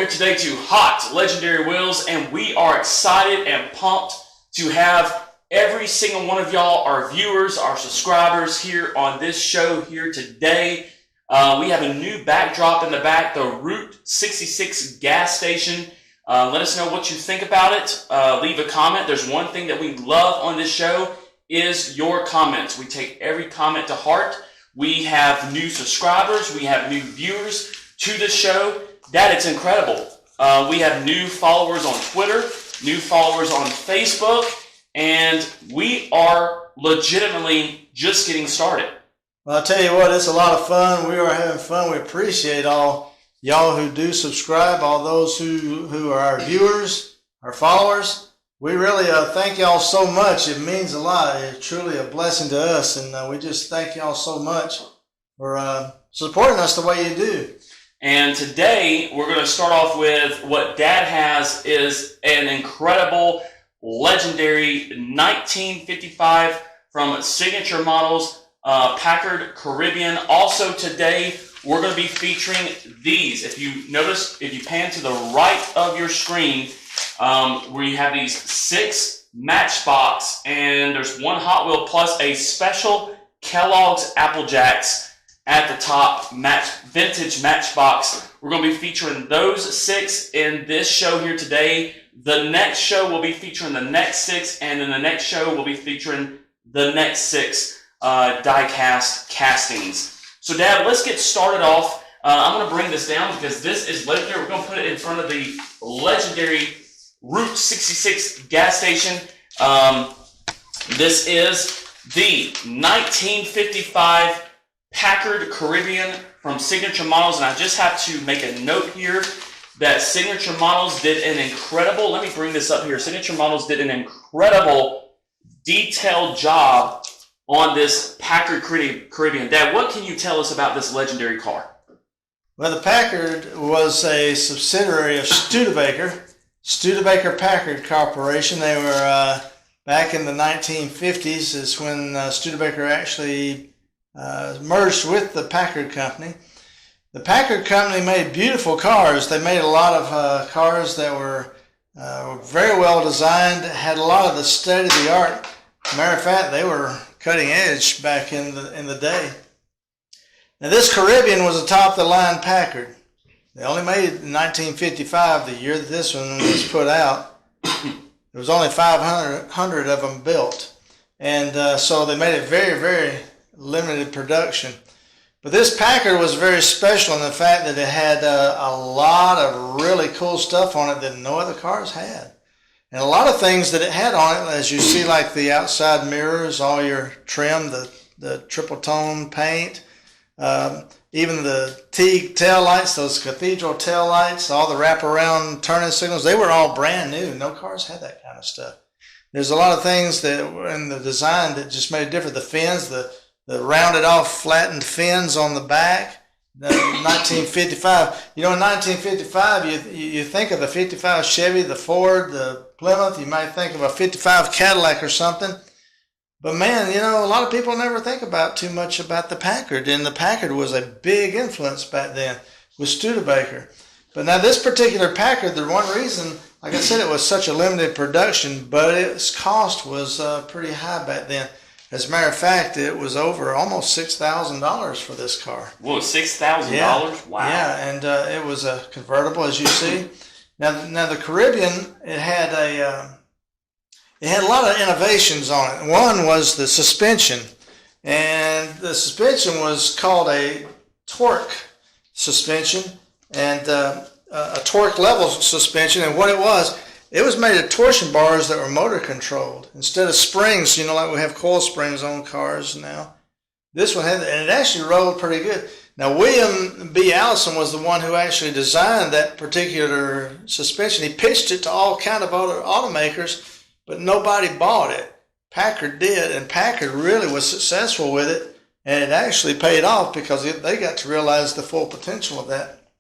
here today to Hot Legendary Wheels, and we are excited and pumped to have every single one of y'all, our viewers, our subscribers here on this show here today. We have a new backdrop in the back, the Route 66 gas station. Let us know what you think about it. Leave a comment. There's one thing that we love on this show is your comments. We take every comment to heart. We have new subscribers. We have new viewers to the show. Dad, it's incredible. We have new followers on Twitter, new followers on Facebook, and we are legitimately just getting started. Well, I'll tell you what, it's a lot of fun. We are having fun. We appreciate all y'all who do subscribe, all those who are our viewers, our followers. We really thank y'all so much. It means a lot. It's truly a blessing to us, and we just thank y'all so much for supporting us the way you do. And today we're going to start off with what Dad has is an incredible, legendary 1955 from Signature Models, Packard Caribbean. Also today we're going to be featuring these. If you notice, if you pan to the right of your screen, we have these 6 Matchbox, and there's one Hot Wheel plus a special Kellogg's Apple Jacks at the top, vintage Matchbox. We're going to be featuring those 6 in this show here today. The next show will be featuring the next 6, and then the next show will be featuring the next 6 die-cast castings. So, Dad, let's get started off. I'm going to bring this down because this is legendary. We're going to put it in front of the legendary Route 66 gas station. This is the 1955 Packard Caribbean from Signature Models, and I just have to make a note here that Signature Models did an incredible, let me bring this up here, Signature Models did an incredible detailed job on this Packard Caribbean. Dad, what can you tell us about this legendary car? Well, the Packard was a subsidiary of Studebaker Packard Corporation. They were back in the 1950s is when Studebaker actually merged with the Packard Company. The Packard Company made beautiful cars. They made a lot of cars that were very well designed, had a lot of the state-of-the-art. Matter of fact, they were cutting edge back in the day. Now, this Caribbean was a top-of-the-line Packard. They only made it in 1955, the year that this one was put out. There was only 500 of them built. And so they made it very, very limited production. But this Packard was very special in the fact that it had a lot of really cool stuff on it that no other cars had. And a lot of things that it had on it, as you see, like the outside mirrors, all your trim, the triple tone paint, even the Teague tail lights, those cathedral tail lights, all the wraparound turning signals, they were all brand new. No cars had that kind of stuff. There's a lot of things that were in the design that just made it different. The fins, the rounded off flattened fins on the back. 1955. You know, in 1955, you think of the 55 Chevy, the Ford, the Plymouth. You might think of a 55 Cadillac or something. But man, you know, a lot of people never think too much about the Packard, and the Packard was a big influence back then with Studebaker. But now this particular Packard, the one reason, like I said, it was such a limited production, but its cost was pretty high back then. As a matter of fact, it was over almost $6,000 for this car. Whoa, $6,000? Yeah. Wow. Yeah, and it was a convertible, as you see. Now the Caribbean, it had a lot of innovations on it. One was the suspension, and the suspension was called a torque suspension, and a torque level suspension. And what it was made of torsion bars that were motor controlled instead of springs. You know, like we have coil springs on cars now. This one had, and it actually rolled pretty good. Now, William B. Allison was the one who actually designed that particular suspension. He pitched it to all kind of other automakers, but nobody bought it. Packard did, and Packard really was successful with it, and it actually paid off because they got to realize the full potential of that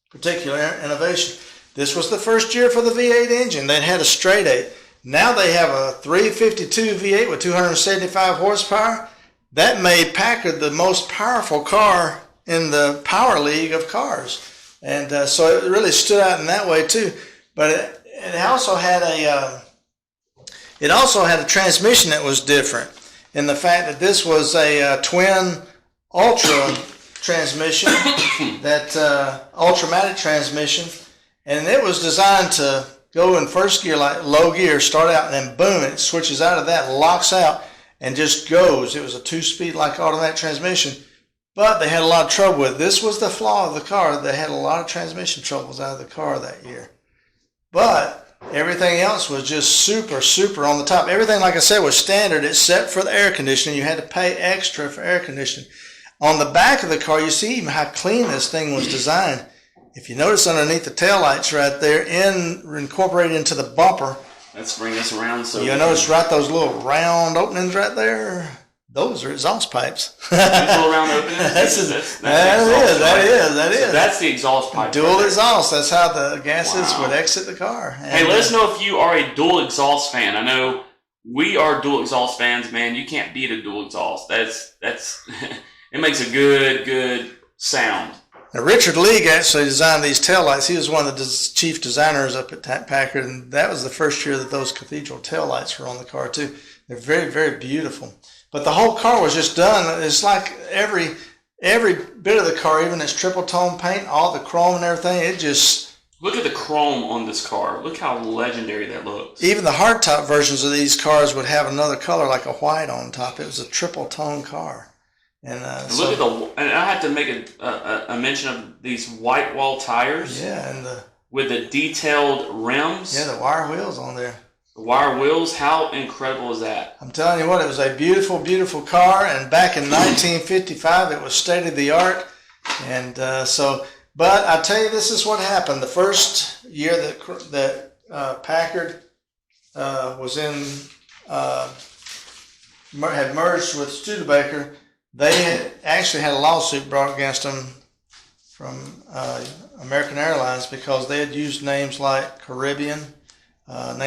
particular innovation. This was the first year for the V8 engine. They had a straight 8. Now they have a 352 V8 with 275 horsepower. That made Packard the most powerful car in the power league of cars. And so it really stood out in that way too. But it also had a transmission that was different in the fact that this was a twin ultra transmission, that ultramatic transmission, and it was designed to go in first gear, like low gear, start out, and then boom, it switches out of that, locks out, and just goes. It was a 2-speed like automatic transmission, but they had a lot of trouble with it. This was the flaw of the car. They had a lot of transmission troubles out of the car that year. But everything else was just super, super on the top. Everything, like I said, was standard except for the air conditioning. You had to pay extra for air conditioning. On the back of the car, you see even how clean this thing was designed. If you notice underneath the taillights right there, incorporated into the bumper. Let's bring this around. So you notice right those little round openings right there? Those are exhaust pipes. These little round openings? That is. So that's the exhaust pipe. Dual exhaust. That's how the gases would exit the car. Hey, let us know if you are a dual exhaust fan. I know we are dual exhaust fans, man. You can't beat a dual exhaust. That's it makes a good sound. Now, Richard League actually designed these taillights. He was one of the chief designers up at Packard, and that was the first year that those cathedral taillights were on the car too. They're very, very beautiful. But the whole car was just done. It's like every bit of the car, even its triple tone paint, all the chrome and everything, it just... Look at the chrome on this car. Look how legendary that looks. Even the hardtop versions of these cars would have another color like a white on top. It was a triple tone car. And look at and I have to make a mention of these white wall tires. Yeah, and with the detailed rims. Yeah, the wire wheels on there. The wire wheels, how incredible is that? I'm telling you what, it was a beautiful, beautiful car, and back in 1955, it was state of the art. And but I tell you, this is what happened. The first year that Packard was had merged with Studebaker, they had actually had a lawsuit brought against them from American Airlines because they had used names like Caribbean, but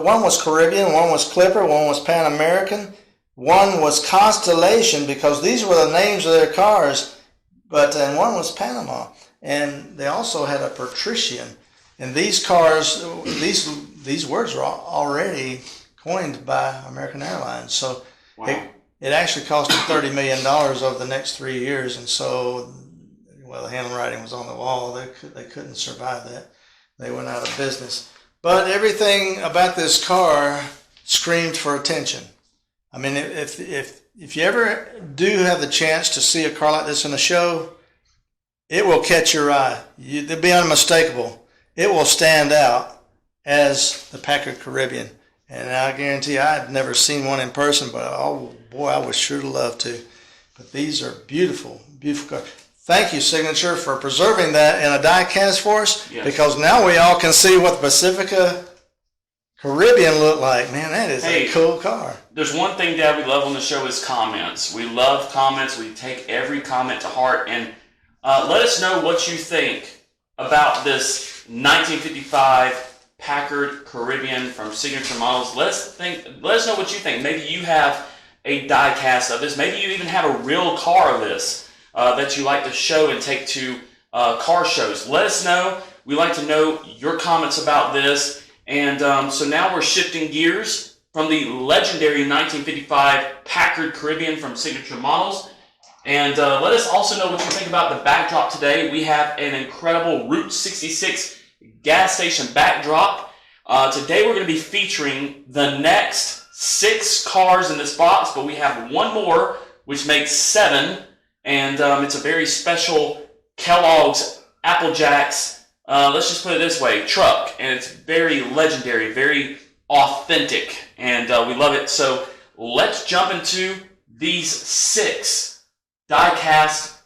one was Caribbean, one was Clipper, one was Pan American, one was Constellation because these were the names of their cars, and one was Panama, and they also had a Patrician. And these cars, these words were already coined by American Airlines, so. Wow. It actually cost them $30 million over the next 3 years, and so, the handwriting was on the wall. They couldn't survive that. They went out of business. But everything about this car screamed for attention. I mean, if you ever do have the chance to see a car like this in a show, it will catch your eye. It'll be unmistakable. It will stand out as the Packard Caribbean. And I guarantee you, I'd never seen one in person, but oh boy, I would sure love to. But these are beautiful, beautiful cars. Thank you, Signature, for preserving that in a die cast for us, because now we all can see what the Pacifica Caribbean looked like. Man, that is a cool car. There's one thing, Dad, we love on the show is comments. We love comments. We take every comment to heart. And let us know what you think about this 1955 Packard Caribbean from Signature Models. Let us know what you think. Maybe you have a die cast of this. Maybe you even have a real car of this that you like to show and take to car shows. Let us know. We like to know your comments about this. And so now we're shifting gears from the legendary 1955 Packard Caribbean from Signature Models. And let us also know what you think about the backdrop today. We have an incredible Route 66 gas station backdrop. Today we're going to be featuring the next 6 cars in this box, but we have one more, which makes 7, and it's a very special Kellogg's Apple Jacks, let's just put it this way, truck, and it's very legendary, very authentic, and we love it. So let's jump into these 6 die-cast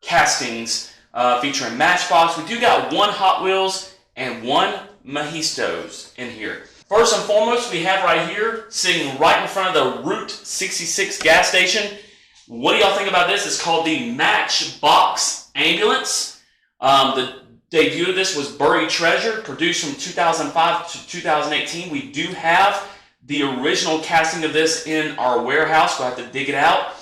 castings featuring Matchbox. We do got 1 Hot Wheels and 1 Mahistos in here. First and foremost, we have right here, sitting right in front of the Route 66 gas station. What do y'all think about this? It's called the Matchbox Ambulance. The debut of this was Buried Treasure, produced from 2005 to 2018. We do have the original casting of this in our warehouse. We'll have to dig it out.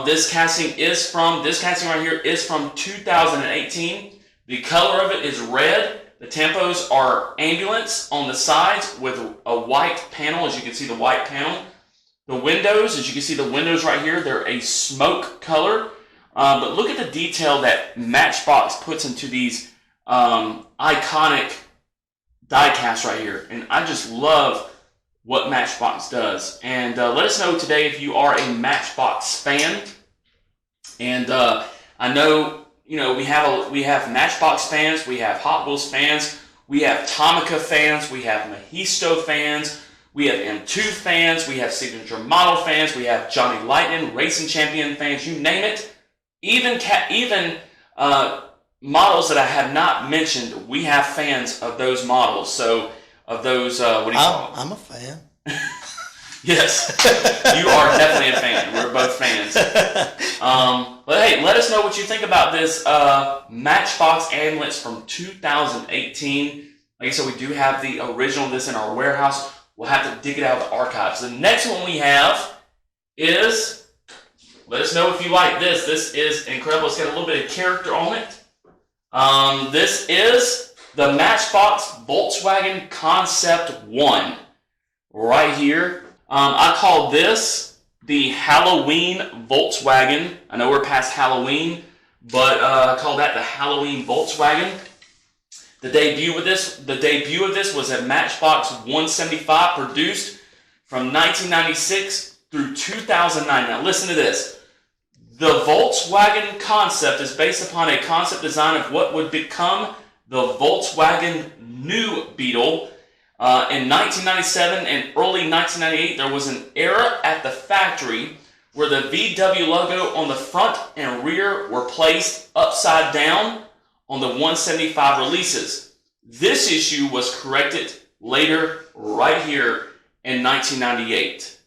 This casting right here is from 2018. The color of it is red. The tempos are ambulance on the sides with a white panel, as you can see the white panel. The windows, as you can see the windows right here, they're a smoke color. But look at the detail that Matchbox puts into these iconic die casts right here. And I just love what Matchbox does. And let us know today if you are a Matchbox fan. And I know, you know, we have Matchbox fans, we have Hot Wheels fans, we have Tomica fans, we have Mahisto fans, we have M2 fans, we have Signature Model fans, we have Johnny Lightning, Racing Champion fans, you name it. Even models that I have not mentioned, we have fans of those models. So, of those, what do you call them? I'm a fan. Yes, you are definitely a fan. We're both fans. But hey, let us know what you think about this Matchbox ambulance from 2018. Like I said, we do have the original of this in our warehouse. We'll have to dig it out of the archives. The next one we have is, let us know if you like this. This is incredible. It's got a little bit of character on it. This is the Matchbox Volkswagen Concept 1 right here. I call this the Halloween Volkswagen. I know we're past Halloween, but I call that the Halloween Volkswagen. The debut of this was at Matchbox 175, produced from 1996 through 2009. Now listen to this. The Volkswagen concept is based upon a concept design of what would become the Volkswagen New Beetle. In 1997 and early 1998, there was an era at the factory where the VW logo on the front and rear were placed upside down on the 175 releases. This issue was corrected later right here in 1998.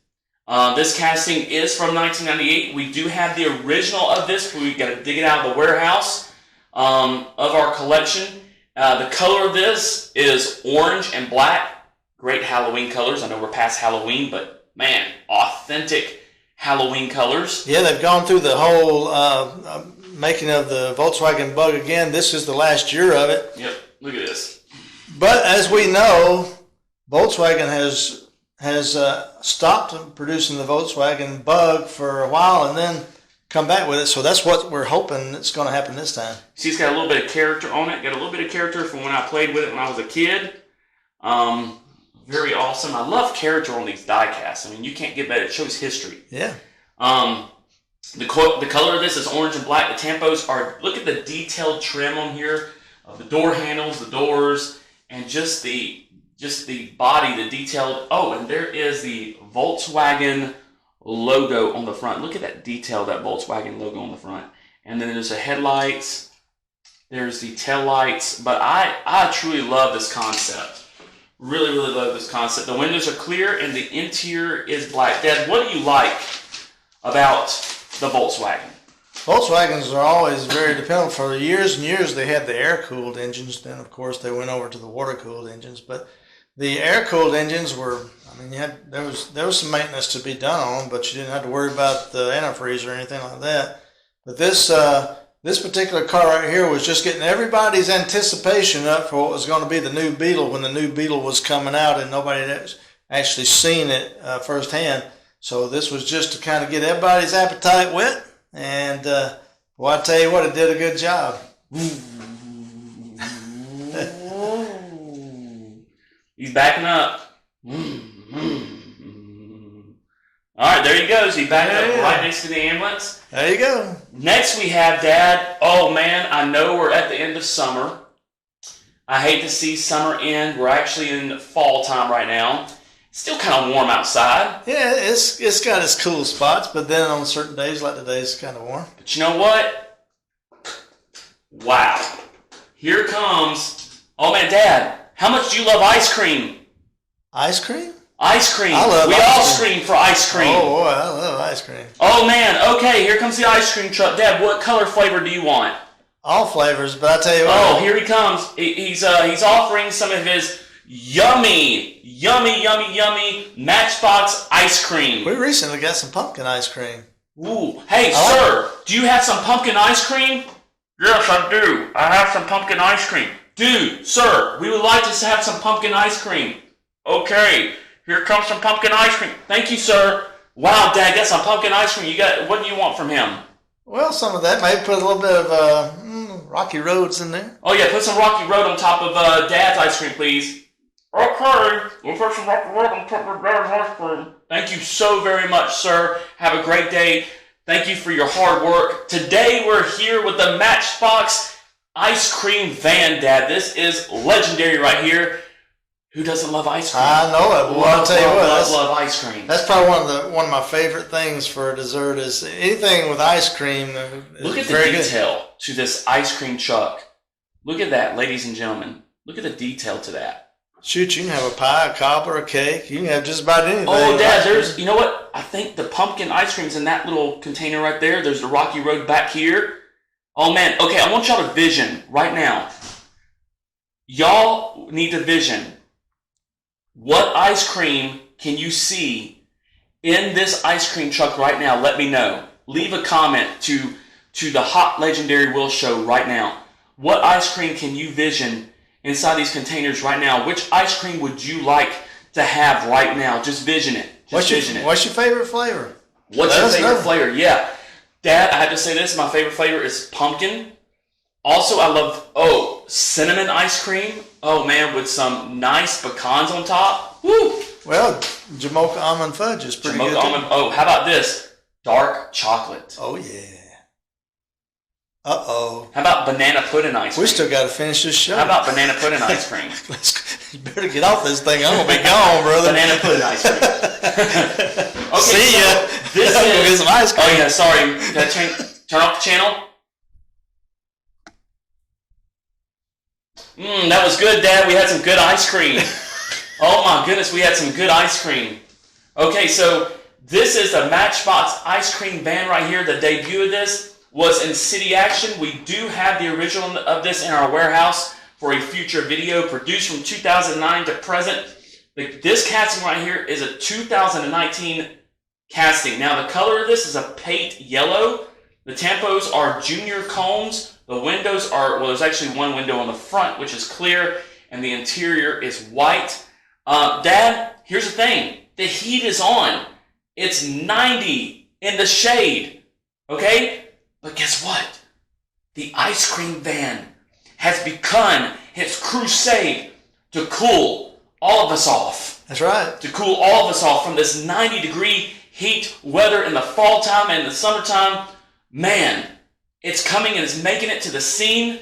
This casting is from 1998. We do have the original of this, but we got to dig it out of the warehouse of our collection. The color of this is orange and black. Great Halloween colors. I know we're past Halloween, but man, authentic Halloween colors. Yeah, they've gone through the whole making of the Volkswagen Bug again. This is the last year of it. Yep, look at this. But as we know, Volkswagen has stopped producing the Volkswagen Bug for a while and then come back with it. So that's what we're hoping it's going to happen this time. See, it's got a little bit of character on it. Got a little bit of character from when I played with it when I was a kid. Very awesome. I love character on these die casts. I mean, you can't get better. It shows history. Yeah. The color of this is orange and black. The tampos are, look at the detailed trim on here of the door handles, the doors, and just the body, the detailed. Oh, and there is the Volkswagen logo on the front. Look at that detail, that Volkswagen logo on the front. And then there's the headlights. There's the tail lights. But I truly love this concept. Really, really love this concept. The windows are clear and the interior is black. Dad, what do you like about the Volkswagen? Volkswagens are always very dependable. For years and years, they had the air-cooled engines. Then, of course, they went over to the water-cooled engines. But the air-cooled engines were, I mean, there was some maintenance to be done on them, but you didn't have to worry about the antifreeze or anything like that. But this particular car right here was just getting everybody's anticipation up for what was going to be the new Beetle when the new Beetle was coming out and nobody had actually seen it firsthand. So this was just to kind of get everybody's appetite wet. And well, I tell you what, it did a good job. He's backing up. All right, there he goes. He backed up right next to the ambulance. There you go. Next we have Dad. Oh man, I know we're at the end of summer. I hate to see summer end. We're actually in fall time right now. It's still kind of warm outside. Yeah, it's got its cool spots, but then on certain days, like today, it's kind of warm. But you know what? Wow. Here comes. Oh man, Dad, how much do you love ice cream? Ice cream? Ice cream. I love we ice all cream. scream for ice cream. Oh boy, I love ice cream. Oh man, okay, here comes the ice cream truck. Dad, what color flavor do you want? All flavors, but I tell you what. Oh, here he comes. He's offering some of his yummy Matchbox ice cream. We recently got some pumpkin ice cream. Ooh. Hey, sir, do you have some pumpkin ice cream? Yes, I do. I have some pumpkin ice cream. Dude, sir, we would like to have some pumpkin ice cream. Okay, here comes some pumpkin ice cream. Thank you, sir. Wow, Dad, got some pumpkin ice cream. What do you want from him? Well, some of that. Maybe put a little bit of Rocky Roads in there. Oh, yeah, put some Rocky Road on top of Dad's ice cream, please. Okay, we'll put some Rocky Road on top of Dad's ice cream. Thank you so very much, sir. Have a great day. Thank you for your hard work. Today, we're here with the Matchbox ice cream van, Dad. This is legendary right here. Who doesn't love ice cream? I know it. Well, I'll tell you what. Love ice cream. That's probably one of my favorite things for a dessert is anything with ice cream. Look at the detail to this ice cream truck. Look at that, ladies and gentlemen. Look at the detail to that. Shoot, you can have a pie, a cobbler, a cake. You can have just about anything. Oh, Dad, you know what? I think the pumpkin ice cream's in that little container right there. There's the Rocky Road back here. Oh, man. Okay, I want y'all to vision right now. Y'all need to vision. What ice cream can you see in this ice cream truck right now? Let me know. Leave a comment to the Hot Legendary Will Show right now. What ice cream can you vision inside these containers right now? Which ice cream would you like to have right now? Just vision it. What's your favorite flavor? What's your favorite flavor? Yeah. Dad, I have to say this. My favorite flavor is pumpkin. Also, I love, cinnamon ice cream. Oh, man, with some nice pecans on top. Woo! Well, Jamocha almond fudge is pretty good. Oh, how about this? Dark chocolate. Oh, yeah. Uh-oh. How about banana pudding ice cream? We still got to finish this show. How about banana pudding ice cream? You better get off this thing. I'm going to be gone, brother. Banana pudding ice cream. Okay, see ya. This is... get some ice cream. Oh, yeah, sorry. Did I turn off the channel? That was good, Dad. We had some good ice cream. Oh, my goodness, we had some good ice cream. Okay, so this is the Matchbox ice cream van right here. The debut of this was in City Action. We do have the original of this in our warehouse for a future video, produced from 2009 to present. This casting right here is a 2019 casting. Now, the color of this is a paint yellow. The tampos are junior combs. The windows are, well, there's actually one window on the front, which is clear, and the interior is white. Dad, here's the thing. The heat is on. It's 90 in the shade, okay? But guess what? The ice cream van has begun its crusade to cool all of us off. That's right. To cool all of us off from this 90-degree heat weather in the fall time and the summertime. Man, it's coming and it's making it to the scene,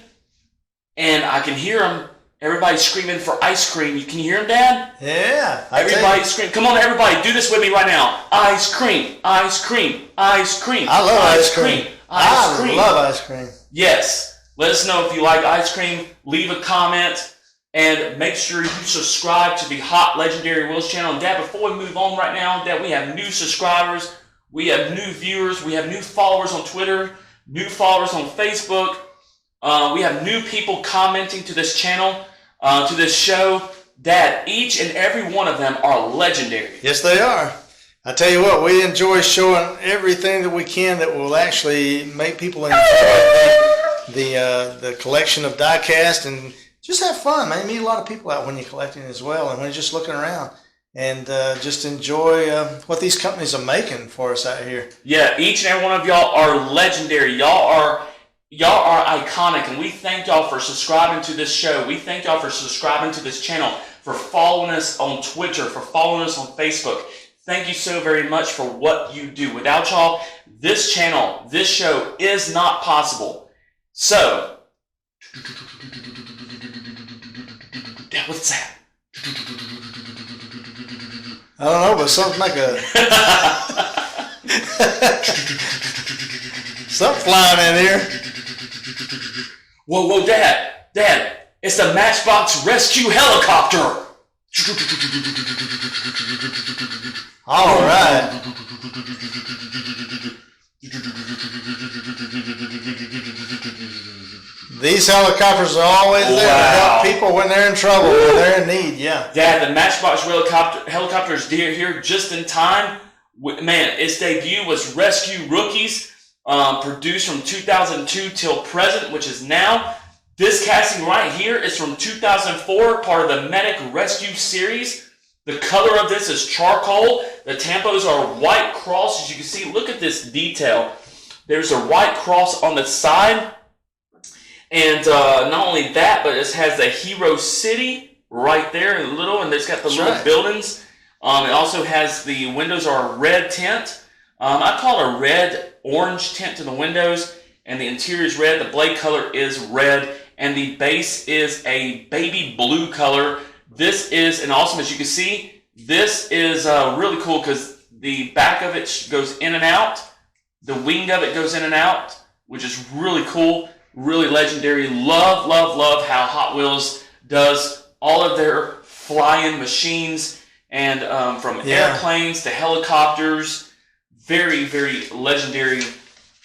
and I can hear them. Everybody's screaming for ice cream. Can you hear them, Dad? Yeah. Everybody scream. Come on, everybody. Do this with me right now. Ice cream. Ice cream. Ice cream. I love ice cream. I love ice cream. Yes. Let us know if you like ice cream. Leave a comment. And make sure you subscribe to the Hot Legendary Will's channel. And Dad, before we move on right now, Dad, we have new subscribers. We have new viewers. We have new followers on Twitter. New followers on Facebook. We have new people commenting to this channel, to this show. Dad, each and every one of them are legendary. Yes, they are. I tell you what, we enjoy showing everything that we can that will actually make people enjoy the collection of die-cast and just have fun, man. You meet a lot of people out when you're collecting as well and when you're just looking around. And just enjoy what these companies are making for us out here. Yeah, each and every one of y'all are legendary. Y'all are iconic, and we thank y'all for subscribing to this show. We thank y'all for subscribing to this channel, for following us on Twitter, for following us on Facebook. Thank you so very much for what you do. Without y'all, this channel, this show is not possible. So, what's that? I don't know, but something like a something flying in here. Whoa, Dad, it's the Matchbox Rescue Helicopter. All right. These helicopters are always there to help people when they're in trouble, when they're in need, yeah. Dad, the Matchbox helicopter is here just in time. Man, its debut was Rescue Rookies, produced from 2002 till present, which is now. This casting right here is from 2004, part of the Medic Rescue series. The color of this is charcoal. The tampos are white cross. As you can see, look at this detail. There's a white cross on the side. And not only that, but it has the Hero City right there in the little, and it's got the little buildings. It also has the windows are a red tint. I call it a red-orange tint to the windows, and the interior is red. The blade color is red, and the base is a baby blue color. This is an awesome, as you can see, this is really cool because the back of it goes in and out. The wing of it goes in and out, which is really cool, really legendary. Love, love, love how Hot Wheels does all of their flying machines. And from airplanes to helicopters, very, very legendary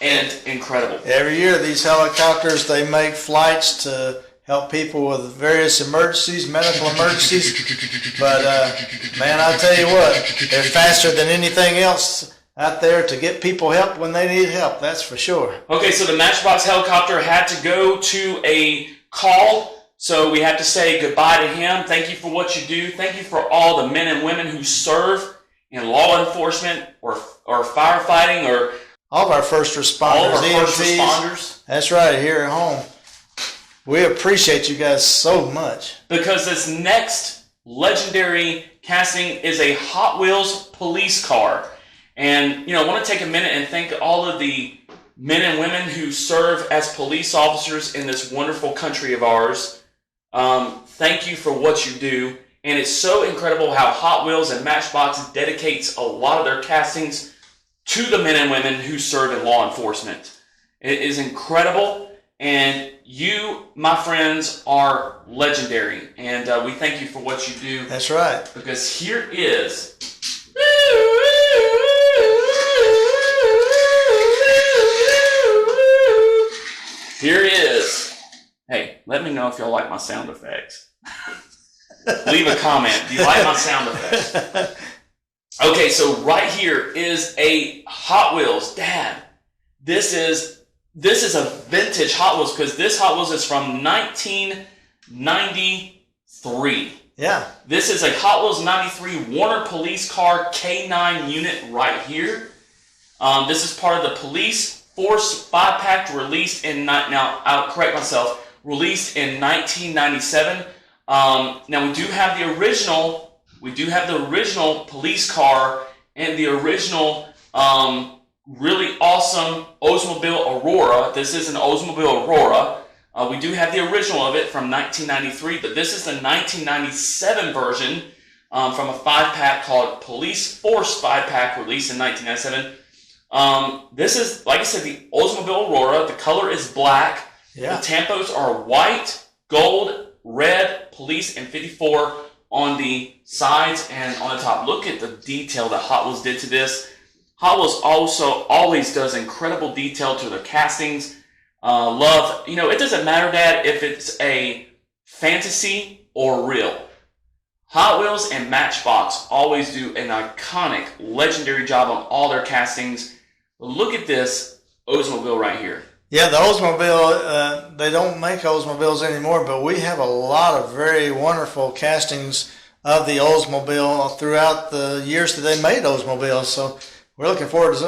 and incredible. Every year, these helicopters, they make flights to help people with various emergencies, medical emergencies. But, man, I tell you what, they're faster than anything else out there to get people help when they need help, that's for sure. Okay, so the Matchbox helicopter had to go to a call. So we have to say goodbye to him. Thank you for what you do. Thank you for all the men and women who serve in law enforcement or firefighting or all of our first responders. All of our first responders. That's right, here at home. We appreciate you guys so much. Because this next legendary casting is a Hot Wheels police car. And, I want to take a minute and thank all of the men and women who serve as police officers in this wonderful country of ours. Thank you for what you do. And it's so incredible how Hot Wheels and Matchbox dedicates a lot of their castings to the men and women who serve in law enforcement. It is incredible. And you, my friends, are legendary. And we thank you for what you do. That's right. Because here is... Here is... Hey, let me know if y'all like my sound effects. Leave a comment. Do you like my sound effects? Okay, so right here is a Hot Wheels. Dad, this is a vintage Hot Wheels because this Hot Wheels is from 1993. Yeah. This is a Hot Wheels 93 Warner Police Car K9 unit right here. This is part of the Police Force 5-pack released in... Now, I'll correct myself. Released in 1997. Now we do have the original. We do have the original police car and the original really awesome Oldsmobile Aurora. This is an Oldsmobile Aurora. We do have the original of it from 1993, but this is the 1997 version from a 5-pack called Police Force 5-pack released in 1997. This is, like I said, the Oldsmobile Aurora. The color is black. Yeah. The tampos are white, gold, red, police, and 54 on the sides and on the top. Look at the detail that Hot Wheels did to this. Hot Wheels also always does incredible detail to their castings. Love, it doesn't matter, Dad, if it's a fantasy or real. Hot Wheels and Matchbox always do an iconic, legendary job on all their castings. Look at this Oldsmobile right here. Yeah, the Oldsmobile, they don't make Oldsmobiles anymore, but we have a lot of very wonderful castings of the Oldsmobile throughout the years that they made Oldsmobiles. So we're looking forward to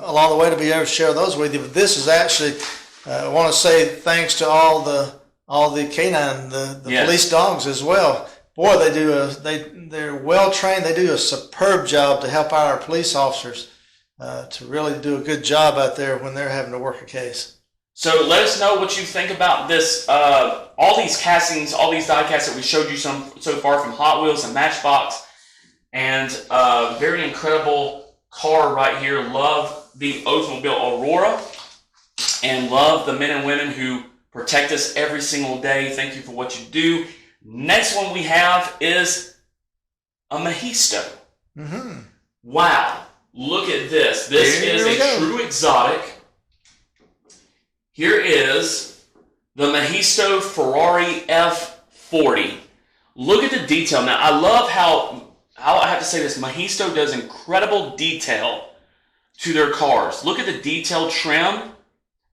along the way to be able to share those with you. But this is actually, I want to say thanks to all the canine, the police dogs as well. Boy, they're well trained. They do a superb job to help out our police officers to really do a good job out there when they're having to work a case. So let us know what you think about this. All these castings, all these die casts that we showed you so far from Hot Wheels and Matchbox, and very incredible car right here. Love the Oldsmobile Aurora, and love the men and women who protect us every single day. Thank you for what you do. Next one we have is a Mahisto. Mm-hmm. Wow, look at this. This is a true exotic. Here is the Mahisto Ferrari F40. Look at the detail. Now, I love how I have to say this, Mahisto does incredible detail to their cars. Look at the detailed trim.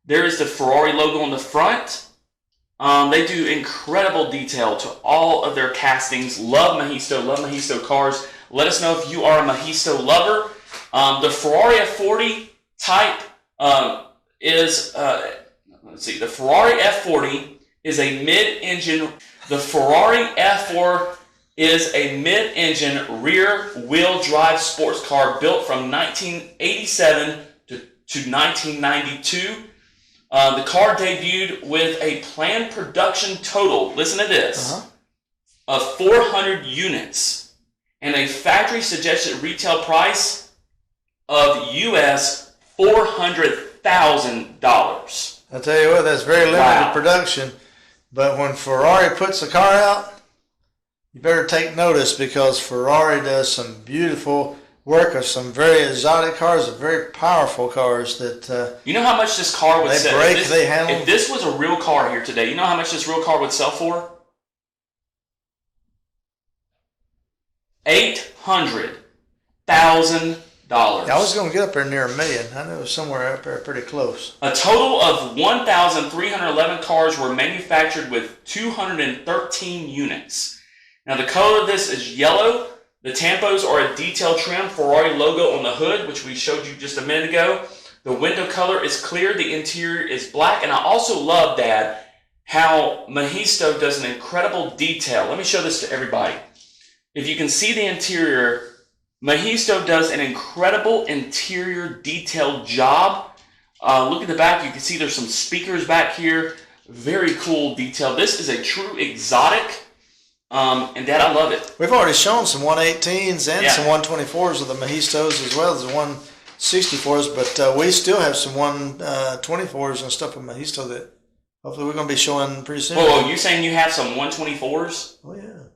There is the Ferrari logo on the front. They do incredible detail to all of their castings. Love Mahisto cars. Let us know if you are a Mahisto lover. The Ferrari F40 type is, let's see, the Ferrari F40 is a mid-engine. The Ferrari F4 is a mid-engine rear-wheel drive sports car built from 1987 to 1992. The car debuted with a planned production total, listen to this, of 400 units and a factory suggested retail price of US $400,000. I tell you what, that's very limited production. But when Ferrari puts a car out, you better take notice, because Ferrari does some beautiful work of some very exotic cars, very powerful cars that you know how much this car would sell? They handle. If this was a real car here today, you know how much this real car would sell for? $800,000. I was going to get up there near $1 million. I know it was somewhere up there pretty close. A total of 1,311 cars were manufactured with 213 units. Now the color of this is yellow. The tampos are a detailed trim, Ferrari logo on the hood, which we showed you just a minute ago. The window color is clear. The interior is black. And I also love, Dad, how Mahisto does an incredible detail. Let me show this to everybody. If you can see the interior, Mahisto does an incredible interior detailed job. Look at the back. You can see there's some speakers back here. Very cool detail. This is a true exotic. And Dad, I love it. We've already shown some 118s and some 124s of the Mahistos, as well as the 164s, but we still have some 124s and stuff with Mahisto that hopefully we're going to be showing pretty soon. Whoa, you saying you have some 124s? Oh, yeah.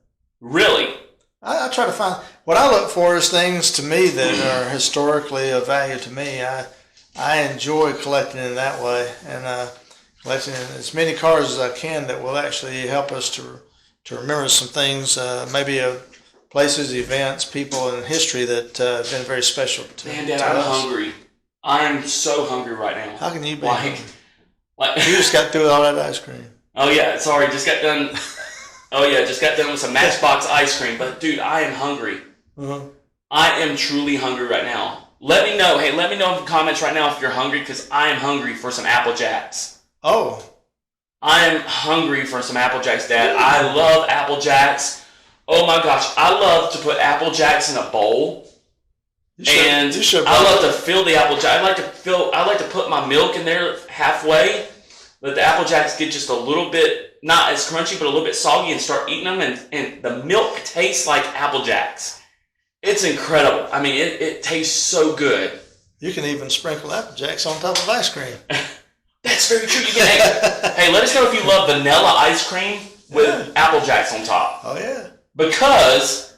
Really? I try to find, what I look for is things to me that are historically of value to me. I enjoy collecting in that way, and collecting as many cars as I can that will actually help us to remember some things, maybe places, events, people, and history that have been very special to us. Man, Dad, I'm hungry. I'm so hungry right now. How can you be hungry? You just got through all that ice cream. Oh, yeah, sorry, just got done. Just got done with some Matchbox ice cream. But, dude, I am hungry. I am truly hungry right now. Let me know. Hey, let me know in the comments right now if you're hungry, because I am hungry for some Apple Jacks. Oh. I am hungry for some Apple Jacks, Dad. I love Apple Jacks. Oh my gosh, I love to put Apple Jacks in a bowl. I love to fill the Apple Jack. I like to put my milk in there halfway. Let the Apple Jacks get just a little bit, not as crunchy, but a little bit soggy, and start eating them. And the milk tastes like Apple Jacks. It's incredible. I mean, it tastes so good. You can even sprinkle Apple Jacks on top of ice cream. That's very true. You can. Hey, let us know if you love vanilla ice cream with Apple Jacks on top. Oh, yeah. Because,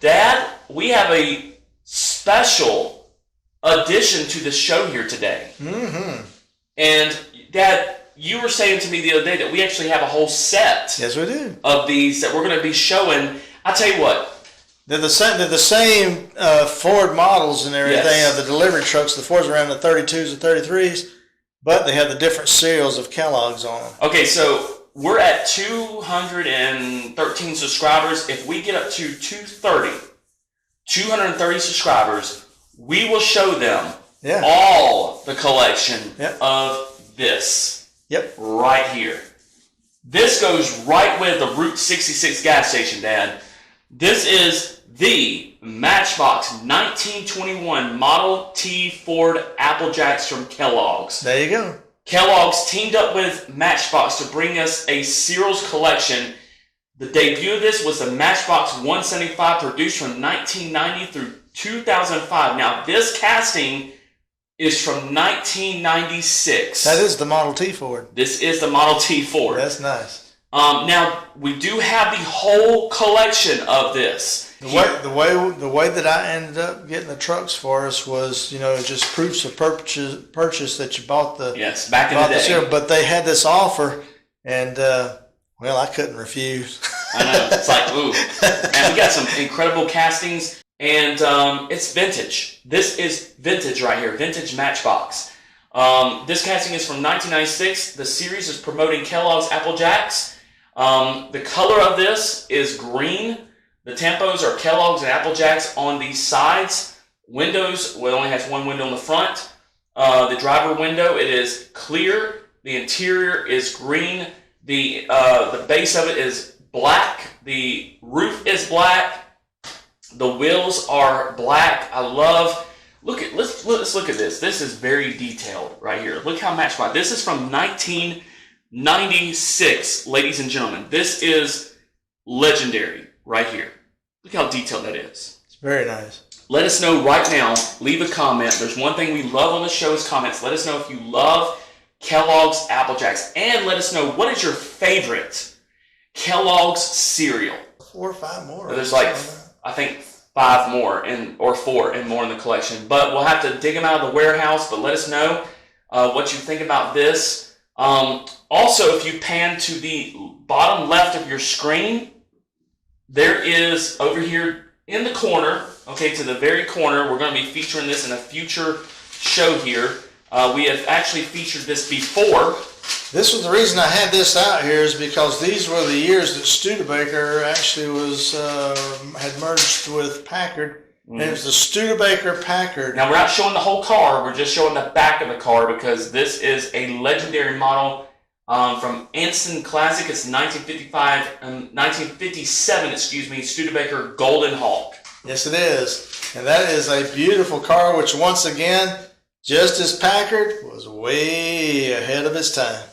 Dad, we have a special addition to the show here today. And, Dad, you were saying to me the other day that we actually have a whole set. Yes, we do. Of these that we're going to be showing. I'll tell you what. They're the same Ford models and everything of the delivery trucks. The Fords around the 32s and 33s. But they have the different cereals of Kellogg's on them. Okay, so we're at 213 subscribers. If we get up to 230 subscribers, we will show them all the collection of this right here. This goes right with the Route 66 gas station, Dad. This is the Matchbox 1921 Model T Ford Apple Jacks from Kellogg's. There you go. Kellogg's teamed up with Matchbox to bring us a cereals collection. The debut of this was the Matchbox 175, produced from 1990 through 2005. Now, this casting is from 1996. That is the Model T Ford. This is the Model T Ford. That's nice. Now, we do have the whole collection of this. The way that I ended up getting the trucks for us was, just proofs of purchase that you bought the back in the day. But they had this offer, and I couldn't refuse. I know. It's like, ooh. And we got some incredible castings, and it's vintage. This is vintage right here, vintage Matchbox. This casting is from 1996. The series is promoting Kellogg's Apple Jacks. The color of this is green. The tempos are Kellogg's and Apple Jacks on these sides. Windows, well, it only has one window in the front. The driver window, it is clear. The interior is green. The base of it is black. The roof is black. The wheels are black. I love. Let's look at this. This is very detailed right here. Look how Matchbox. This is from 1996, ladies and gentlemen. This is legendary right here. Look how detailed that is. It's very nice. Let us know right now. Leave a comment. There's one thing we love on the show is comments. Let us know if you love Kellogg's Apple Jacks. And let us know what is your favorite Kellogg's cereal. 4 or 5 more. There's like, I think, 5 more or 4 and more in the collection. But we'll have to dig them out of the warehouse. But let us know what you think about this. Also, if you pan to the bottom left of your screen, there is over here in the corner, okay, to the very corner, we're going to be featuring this in a future show here. We have actually featured this before. This was the reason I had this out here is because these were the years that Studebaker actually was had merged with Packard. And it was the Studebaker Packard. Now, we're not showing the whole car. We're just showing the back of the car because this is a legendary model from Anson Classic. It's 1957, Studebaker Golden Hawk. Yes, it is. And that is a beautiful car, which once again, just as Packard, was way ahead of its time.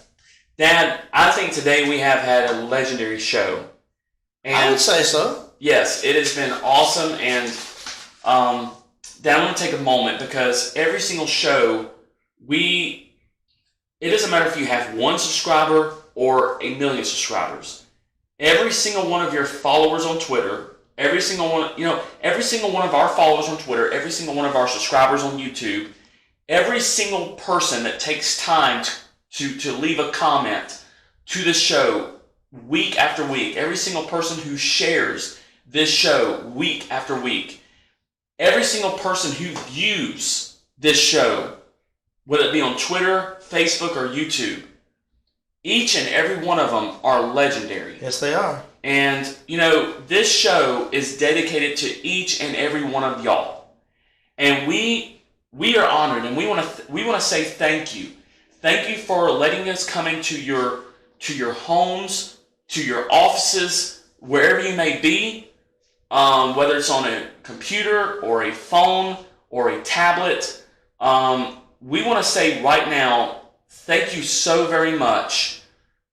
Dad, I think today we have had a legendary show. And I would say so. Yes, it has been awesome. And Dad, I want to take a moment because every single show, it doesn't matter if you have 1 subscriber or 1 million subscribers. Every single one of your followers on Twitter, every single one of our followers on Twitter, every single one of our subscribers on YouTube, every single person that takes time to leave a comment to the show week after week, every single person who shares this show week after week, every single person who views this show, whether it be on Twitter, Facebook, or YouTube, each and every one of them are legendary. Yes, they are. And, this show is dedicated to each and every one of y'all. And we are honored, and we want to say thank you. Thank you for letting us come into your homes, to your offices, wherever you may be, whether it's on a computer or a phone or a tablet. We want to say right now, thank you so very much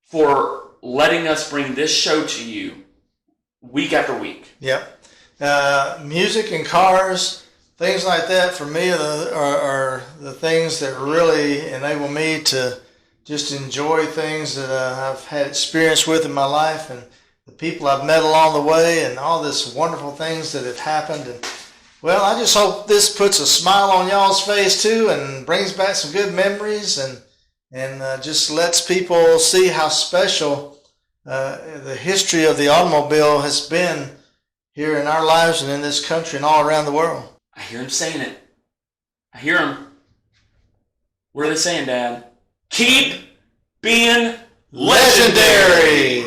for letting us bring this show to you week after week. Yep. Music and cars, things like that for me are the things that really enable me to just enjoy things that I've had experience with in my life and the people I've met along the way and all this wonderful things that have happened. And well, I just hope this puts a smile on y'all's face too and brings back some good memories and just lets people see how special the history of the automobile has been here in our lives and in this country and all around the world. I hear him saying it. I hear him. What are they saying, Dad? Keep being legendary.